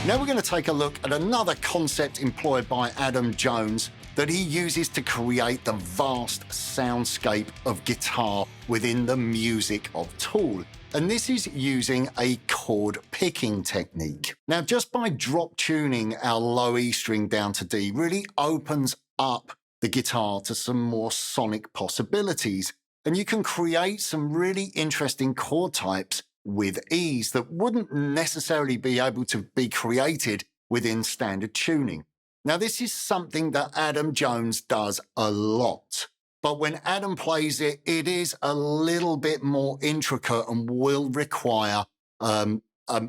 Now we're going to take a look at another concept employed by Adam Jones that he uses to create the vast soundscape of guitar within the music of Tool. And this is using a chord picking technique. Now, just by drop tuning our low E string down to D really opens up the guitar to some more sonic possibilities. And you can create some really interesting chord types with ease that wouldn't necessarily be able to be created within standard tuning. Now, this is something that Adam Jones does a lot. But when Adam plays it, it is a little bit more intricate and will require a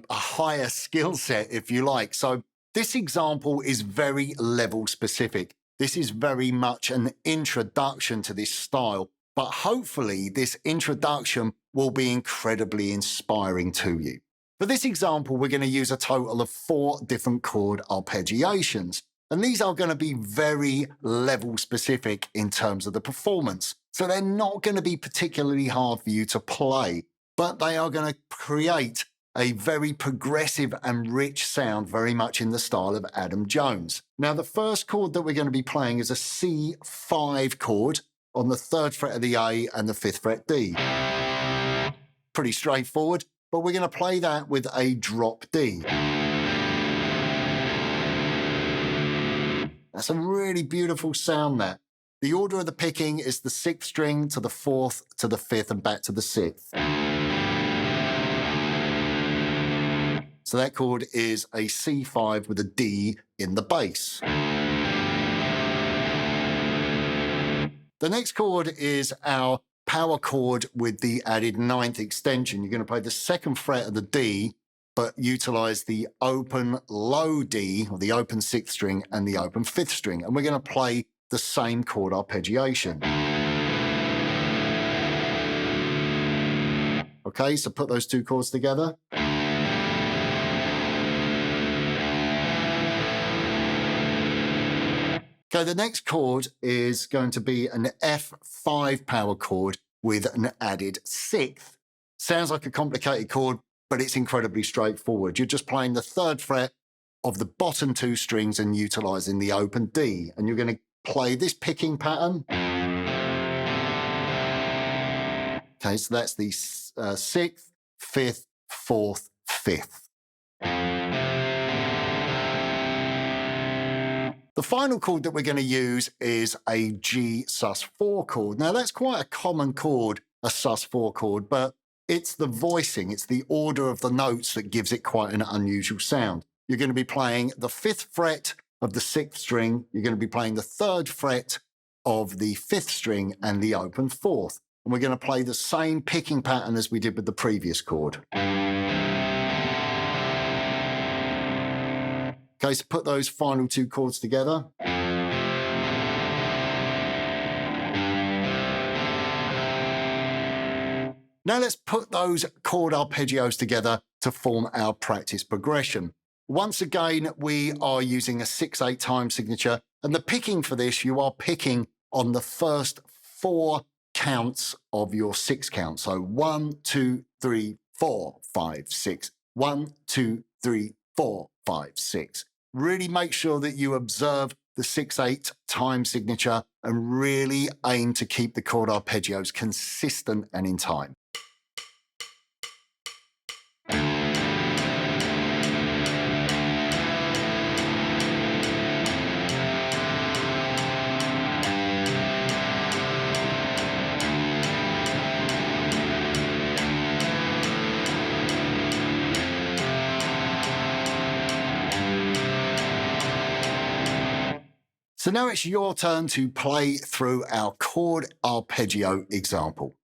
higher skill set, if you like. So this example is very level specific. This is very much an introduction to this style, but hopefully this introduction will be incredibly inspiring to you. For this example, we're going to use a total of 4 different chord arpeggiations. And these are going to be very level specific in terms of the performance. So they're not going to be particularly hard for you to play, but they are going to create a very progressive and rich sound, very much in the style of Adam Jones. Now, the first chord that we're going to be playing is a C5 chord on the 3rd fret of the A and the 5th fret D. Pretty straightforward, but we're going to play that with a drop D. That's a really beautiful sound there. The order of the picking is the 6th string to the 4th to the 5th and back to the 6th. So that chord is a C5 with a D in the bass. The next chord is our power chord with the added 9th extension. You're going to play the 2nd fret of the D, but utilize the open low D, or the open 6th string, and the open 5th string. And we're going to play the same chord arpeggiation. Okay, so put those 2 chords together. Okay, the next chord is going to be an F5 power chord with an added 6th. Sounds like a complicated chord, but it's incredibly straightforward. You're just playing the 3rd fret of the bottom 2 strings and utilizing the open D. And you're going to play this picking pattern. Okay, so that's the 6th, 5th, 4th, 5th. The final chord that we're going to use is a G sus4 chord. Now, that's quite a common chord, a sus4 chord, but it's the voicing, it's the order of the notes that gives it quite an unusual sound. You're going to be playing the 5th fret of the 6th string, you're going to be playing the 3rd fret of the 5th string and the open 4th. And we're going to play the same picking pattern as we did with the previous chord. Okay, so put those final 2 chords together. Now let's put those chord arpeggios together to form our practice progression. Once again, we are using a 6/8 time signature, and the picking for this, you are picking on the first 4 counts of your 6 count. So 1, 2, 3, 4, 5, 6. 1, 2, 3, 4, 5, 6. Really make sure that you observe the 6/8 time signature and really aim to keep the chord arpeggios consistent and in time. So now it's your turn to play through our chord arpeggio example.